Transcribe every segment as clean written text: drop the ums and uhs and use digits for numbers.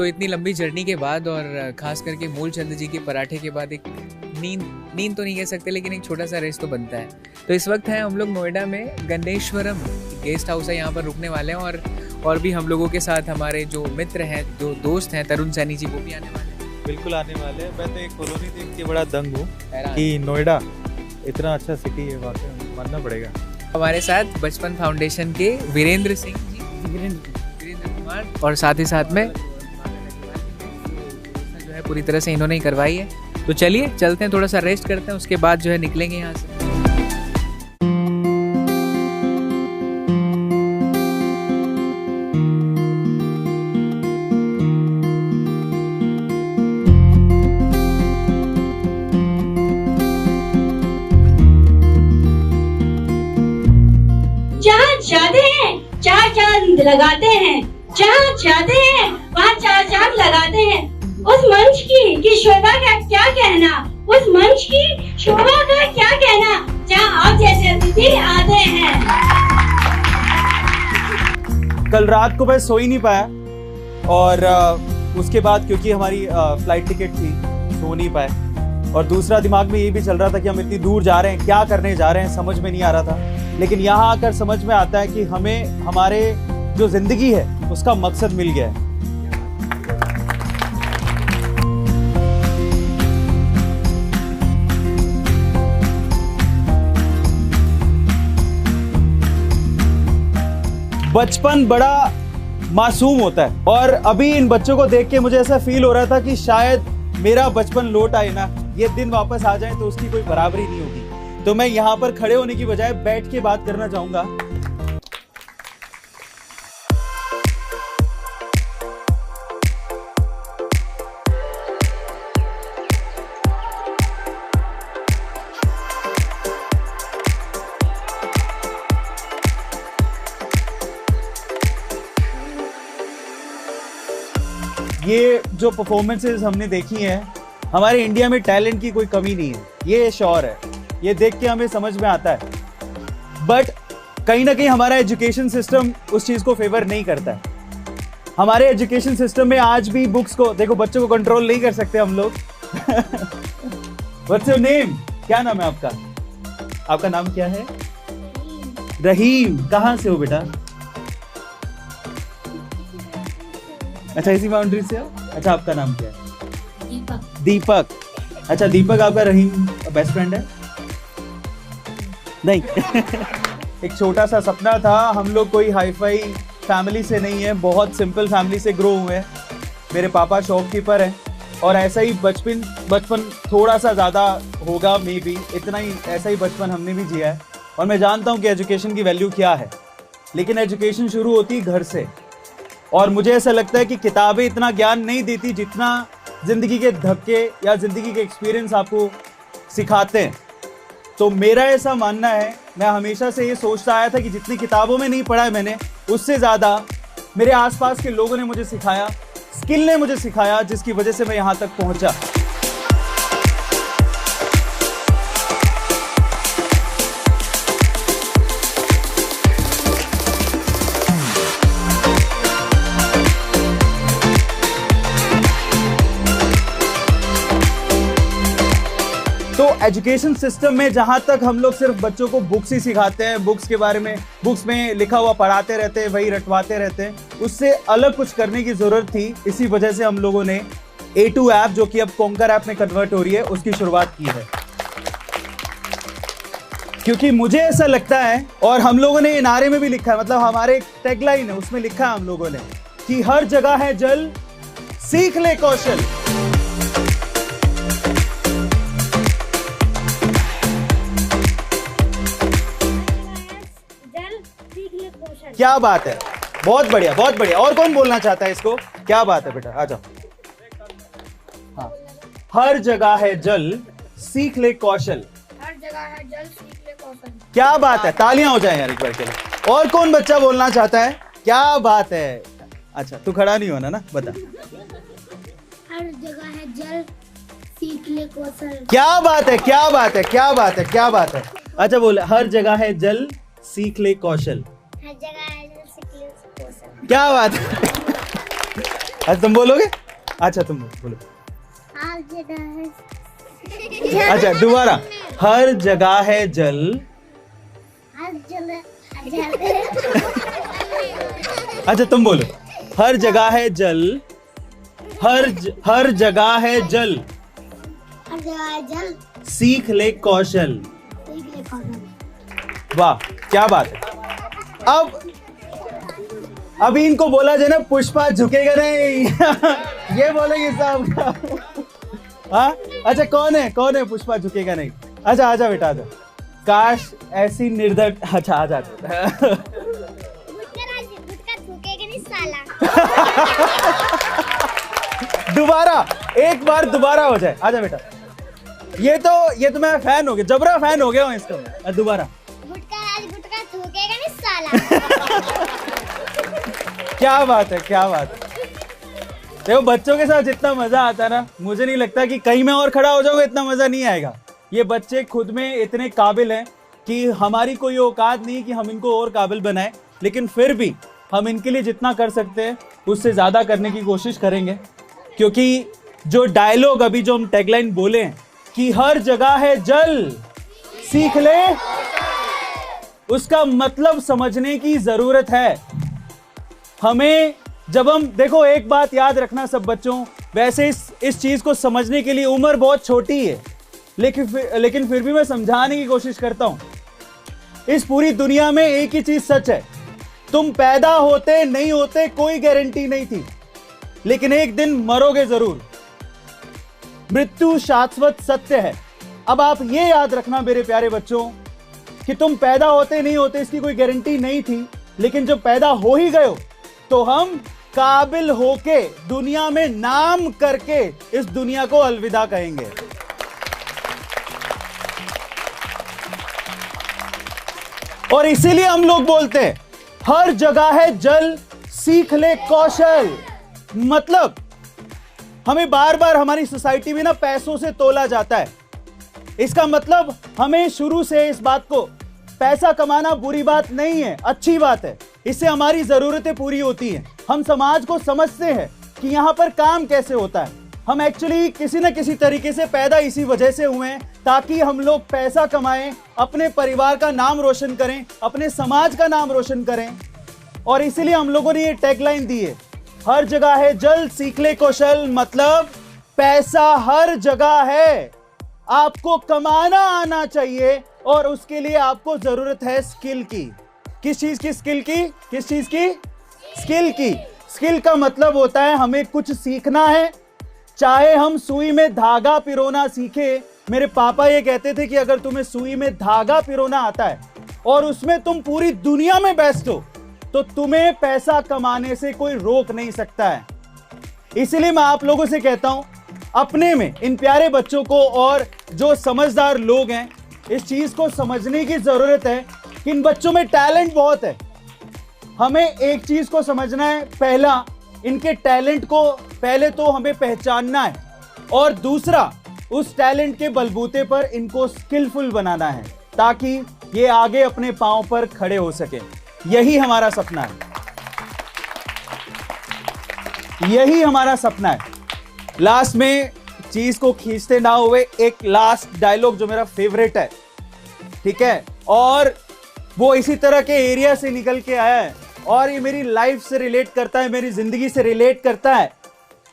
तो इतनी लंबी जर्नी के बाद और खास करके मूलचंद जी के पराठे के बाद एक नींद तो नहीं कह सकते, लेकिन एक छोटा सा रेस्ट तो बनता है। तो इस वक्त है हम लोग नोएडा में गणेश्वरम गेस्ट हाउस है, यहाँ पर रुकने वाले हैं। और भी हम लोगों के साथ हमारे जो मित्र हैं, जो दोस्त हैं, तरुण सैनी जी, वो भी आने वाले हैं। बिल्कुल आने वाले हैं। मैं तो एक कॉलोनी देख के बड़ा दंग हूँ कि नोएडा इतना अच्छा सिटी है, वाकई मानना पड़ेगा। हमारे साथ बचपन फाउंडेशन के वीरेंद्र सिंह जी, वीरेंद्र कुमार, और साथ ही साथ में जो है पूरी तरह से इन्होंने ही करवाई है। तो चलिए चलते हैं, थोड़ा सा रेस्ट करते हैं, उसके बाद जो है निकलेंगे यहाँ से। चार चांद लगाते हैं, जहाँ जाते हैं वहाँ चार चांद लगाते हैं। उस मंच की शोभा का क्या कहना, उस मंच की शोभा का क्या कहना, जहाँ आप जैसे अतिथि आते हैं। कल रात को मैं सो ही नहीं पाया और उसके बाद क्योंकि हमारी फ्लाइट टिकट थी, सो नहीं पाए। और दूसरा दिमाग में ये भी चल रहा था कि हम इतनी दूर जा रहे हैं, क्या करने जा रहे हैं, समझ में नहीं आ रहा था। लेकिन यहाँ आकर समझ में आता है कि हमें हमारे जो जिंदगी है उसका मकसद मिल गया है। बचपन बड़ा मासूम होता है और अभी इन बच्चों को देख के मुझे ऐसा फील हो रहा था कि शायद मेरा बचपन लौट आए ना, ये दिन वापस आ जाए तो उसकी कोई बराबरी नहीं होगी। तो मैं यहाँ पर खड़े होने की बजाय बैठ के बात करना चाहूंगा। ये जो परफॉर्मेंसेस हमने देखी हैं, हमारे इंडिया में टैलेंट की कोई कमी नहीं है, ये श्योर है, ये देख के हमें समझ में आता है। बट कहीं ना कहीं हमारा एजुकेशन सिस्टम उस चीज को फेवर नहीं करता है। हमारे एजुकेशन सिस्टम में आज भी बुक्स को देखो, बच्चों को कंट्रोल नहीं कर सकते हम लोग। What's your name? क्या नाम है आपका? आपका नाम क्या है? रहीम। कहाँ से हो बेटा? अच्छा, इसी बाउंड्री से हो। अच्छा, आपका नाम क्या है? दीपक। अच्छा, दीपक आपका रहीम बेस्ट फ्रेंड है? नहीं। एक छोटा सा सपना था, हम लोग कोई हाई फाई फैमिली से नहीं है, बहुत सिंपल फैमिली से ग्रो हुए हैं। मेरे पापा शॉपकीपर हैं और ऐसा ही बचपन थोड़ा सा ज़्यादा होगा मे बी, इतना ही ऐसा ही बचपन हमने भी जिया है। और मैं जानता हूँ कि एजुकेशन की वैल्यू क्या है, लेकिन एजुकेशन शुरू होती है घर से। और मुझे ऐसा लगता है कि किताबें इतना ज्ञान नहीं देती जितना ज़िंदगी के धक्के या ज़िंदगी के एक्सपीरियंस आपको सिखाते हैं। तो मेरा ऐसा मानना है, मैं हमेशा से ये सोचता आया था कि जितनी किताबों में नहीं पढ़ा है मैंने, उससे ज़्यादा मेरे आसपास के लोगों ने मुझे सिखाया, स्किल ने मुझे सिखाया, जिसकी वजह से मैं यहाँ तक पहुँचा। तो एजुकेशन सिस्टम में जहां तक हम लोग सिर्फ बच्चों को बुक्स ही सिखाते हैं, बुक्स के बारे में, बुक्स में लिखा हुआ पढ़ाते रहते हैं, वही रटवाते रहते हैं, उससे अलग कुछ करने की जरूरत थी। इसी वजह से हम लोगों ने A2 ऐप, जो कि अब कॉन्कर ऐप में कन्वर्ट हो रही है, उसकी शुरुआत की है। क्योंकि मुझे ऐसा लगता है, और हम लोगों ने ये नारे में भी लिखा है, मतलब हमारे एक टैगलाइन है, उसमें लिखा है हम लोगों ने कि हर जगह है जल, सीख ले कौशल। क्या बात है, बहुत बढ़िया, बहुत बढ़िया। और कौन बोलना चाहता है इसको? क्या बात है बेटा, आ जाओ। हाँ, हर जगह है जल, सीख ले कौशल। हर जगह है जल, सीख ले कौशल। क्या बात है, तालियां हो जाए यार एक बार के लिए। और कौन बच्चा बोलना चाहता है? क्या बात है। अच्छा, तू खड़ा नहीं होना ना, बता। हर जगह है जल, सीख ले कौशल। क्या बात है, क्या बात है, क्या बात है, क्या बात है। अच्छा बोल, हर जगह है जल, सीख ले कौशल। हर जगह है जल, सीख ले कौशल। क्या बात है। अच्छा तुम बोलोगे? अच्छा तुम बोलो। अच्छा दोबारा। हर जगह है जल। अच्छा तुम बोलो। हर जगह है जल। हर जगह है जल। सीख ले कौशल। वाह क्या बात है। अब इनको बोला जाए ना पुष्पा झुकेगा नहीं। ये बोलेंगे साहब का। हाँ अच्छा कौन है पुष्पा झुकेगा नहीं? अच्छा आजा बेटा आजा। काश ऐसी निर्धर। अच्छा आजा। दोबारा एक बार दोबारा हो जाए। आजा बेटा। ये तो मैं फैन हो गया, जबरा फैन हो गया हूँ इसका। दोबारा। क्या बात है क्या बात है। देखो बच्चों के साथ जितना मजा आता है ना, मुझे नहीं लगता कि कहीं मैं और खड़ा हो जाऊंगा इतना मजा नहीं आएगा। ये बच्चे खुद में इतने काबिल हैं कि हमारी कोई औकात नहीं कि हम इनको और काबिल बनाएं, लेकिन फिर भी हम इनके लिए जितना कर सकते हैं उससे ज्यादा करने की कोशिश करेंगे। क्योंकि जो डायलॉग अभी जो हम टैगलाइन बोले हैं कि हर जगह है जल, सीख ले, उसका मतलब समझने की जरूरत है हमें। जब हम देखो एक बात याद रखना सब बच्चों, वैसे इस चीज को समझने के लिए उम्र बहुत छोटी है, लेकिन फिर भी मैं समझाने की कोशिश करता हूं। इस पूरी दुनिया में एक ही चीज सच है, तुम पैदा होते नहीं होते कोई गारंटी नहीं थी, लेकिन एक दिन मरोगे जरूर। मृत्यु शाश्वत सत्य है। अब आप ये याद रखना मेरे प्यारे बच्चों कि तुम पैदा होते नहीं होते इसकी कोई गारंटी नहीं थी, लेकिन जब पैदा हो ही गए हो तो हम काबिल होके दुनिया में नाम करके इस दुनिया को अलविदा कहेंगे। और इसीलिए हम लोग बोलते हैं हर जगह है जल, सीख ले कौशल। मतलब हमें बार बार हमारी सोसाइटी में ना पैसों से तोला जाता है। इसका मतलब हमें शुरू से इस बात को, पैसा कमाना बुरी बात नहीं है, अच्छी बात है, इससे हमारी जरूरतें पूरी होती हैं। हम समाज को समझते हैं कि यहां पर काम कैसे होता है। हम एक्चुअली किसी न किसी तरीके से पैदा इसी वजह से हुए हैं ताकि हम लोग पैसा कमाएं, अपने परिवार का नाम रोशन करें, अपने समाज का नाम रोशन करें। और इसीलिए हम लोगों ने ये टैगलाइन दी है, हर जगह है जल, सीख ले कौशल। मतलब पैसा हर जगह है, आपको कमाना आना चाहिए और उसके लिए आपको जरूरत है स्किल की। किस चीज की स्किल की? किस चीज की? स्किल की। स्किल का मतलब होता है हमें कुछ सीखना है, चाहे हम सुई में धागा पिरोना सीखे। मेरे पापा ये कहते थे कि अगर तुम्हें सुई में धागा पिरोना आता है और उसमें तुम पूरी दुनिया में बेस्ट हो तो तुम्हें पैसा कमाने से कोई रोक नहीं सकता है। इसलिए मैं आप लोगों से कहता हूं, अपने में इन प्यारे बच्चों को और जो समझदार लोग हैं इस चीज को समझने की जरूरत है कि इन बच्चों में टैलेंट बहुत है। हमें एक चीज को समझना है, पहला इनके टैलेंट को पहले तो हमें पहचानना है और दूसरा उस टैलेंट के बलबूते पर इनको स्किलफुल बनाना है ताकि ये आगे अपने पांव पर खड़े हो सके। यही हमारा सपना है, यही हमारा सपना है। लास्ट में चीज को खींचते ना हुए एक लास्ट डायलॉग जो मेरा फेवरेट है, ठीक है, और वो इसी तरह के एरिया से निकल के आया है और ये मेरी लाइफ से रिलेट करता है, मेरी जिंदगी से रिलेट करता है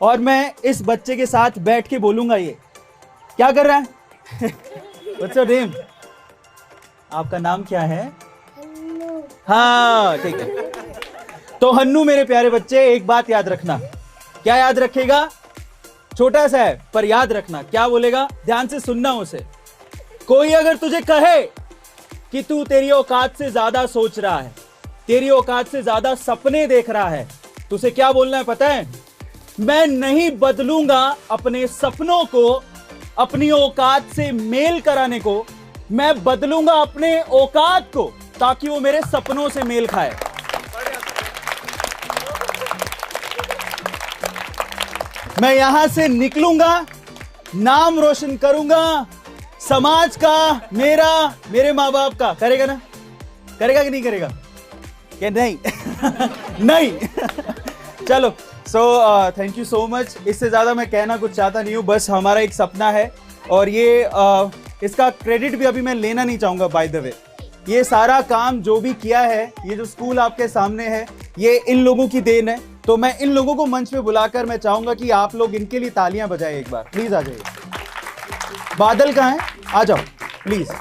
और मैं इस बच्चे के साथ बैठ के बोलूंगा। ये क्या कर रहा है? What's your name? आपका नाम क्या है? हाँ ठीक है। तो हन्नू मेरे प्यारे बच्चे, एक बात याद रखना। क्या याद रखेगा? छोटा सा है पर याद रखना। क्या बोलेगा? ध्यान से सुनना उसे। कोई अगर तुझे कहे कि तू तेरी औकात से ज्यादा सोच रहा है, तेरी औकात से ज्यादा सपने देख रहा है, तो उसे क्या बोलना है पता है? मैं नहीं बदलूंगा अपने सपनों को अपनी औकात से मेल कराने को, मैं बदलूंगा अपने औकात को ताकि वो मेरे सपनों से मेल खाए। मैं यहां से निकलूंगा, नाम रोशन करूंगा समाज का, मेरा, मेरे माँ बाप का। करेगा ना? करेगा कि नहीं करेगा? कि नहीं? नहीं। चलो so thank you so much. इससे ज़्यादा मैं कहना कुछ चाहता नहीं हूँ, बस हमारा एक सपना है और ये इसका क्रेडिट भी अभी मैं लेना नहीं चाहूँगा। बाय द वे, ये सारा काम जो भी किया है, ये जो स्कूल आपके सामने है, ये इन लोगों की देन है। तो मैं इन लोगों को मंच पे बुलाकर मैं चाहूँगा कि आप लोग इनके लिए तालियां बजाएं एक बार। प्लीज़ आ जाइए। बादल कहाँ है? आ जाओ प्लीज़।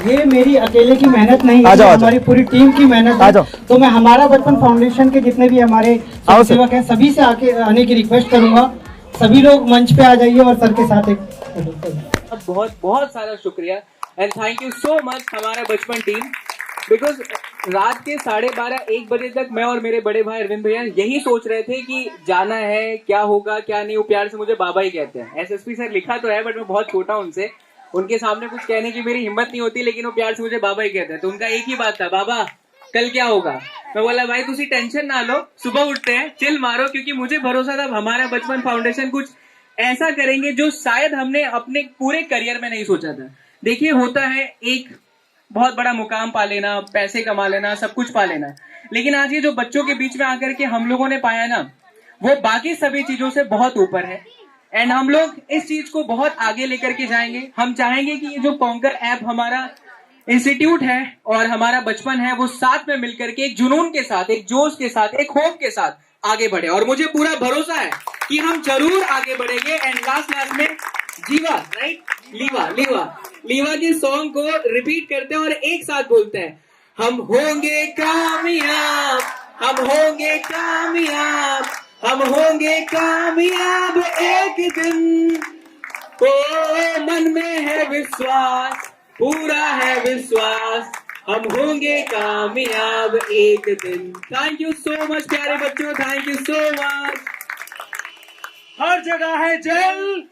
ये मेरी अकेले की मेहनत नहीं है, हमारी पूरी टीम की मेहनत है। तो मैं हमारा बचपन फाउंडेशन के जितने भी हमारे सेवक हैं सभी से आने की रिक्वेस्ट करूंगा। सभी लोग मंच पे आ जाइए और सर के साथ एक बहुत बहुत सारा शुक्रिया and thank you so much हमारा बचपन टीम, बिकॉज रात के 12:30-1 बजे तक मैं और मेरे बड़े भाई अरविंद भैया यही सोच रहे थे कि जाना है, क्या होगा क्या नहीं। वो प्यार से मुझे बाबा ही कहते हैं। एसएसपी सर लिखा तो है बट मैं बहुत छोटा हूं उनसे, उनके सामने कुछ कहने की मेरी हिम्मत नहीं होती, लेकिन वो प्यार से मुझे बाबा ही कहते हैं। तो उनका एक ही बात था, बाबा कल क्या होगा। मैं बोला भाई तुसी टेंशन ना लो, सुबह उठते हैं, चिल मारो, क्योंकि मुझे भरोसा था हमारा बचपन फाउंडेशन कुछ ऐसा करेंगे जो शायद हमने अपने पूरे करियर में नहीं सोचा था। देखिए होता है एक बहुत बड़ा मुकाम पा लेना, पैसे कमा लेना, सब कुछ पा लेना, लेकिन आज ये जो बच्चों के बीच में आकर के हम लोगों ने पाया ना, वो बाकी सभी चीजों से बहुत ऊपर है। एंड हम लोग इस चीज को बहुत आगे लेकर के जाएंगे। हम चाहेंगे कि ये जो कॉन्कर ऐप हमारा इंस्टीट्यूट है और हमारा बचपन है, वो साथ में मिलकर के एक जुनून के साथ, एक जोश के साथ, एक होप के साथ आगे बढ़े। और मुझे पूरा भरोसा है कि हम जरूर आगे बढ़ेंगे। एंड लास्ट में जीवा, राइट, लीवा के सॉन्ग को रिपीट करते हैं और एक साथ बोलते हैं, हम होंगे कामयाब, हम होंगे कामयाब, हम होंगे कामयाब एक दिन। ओ मन में है विश्वास, पूरा है विश्वास, हम होंगे कामयाब एक दिन। थैंक यू सो मच प्यारे बच्चों, थैंक यू सो मच। हर जगह है जल,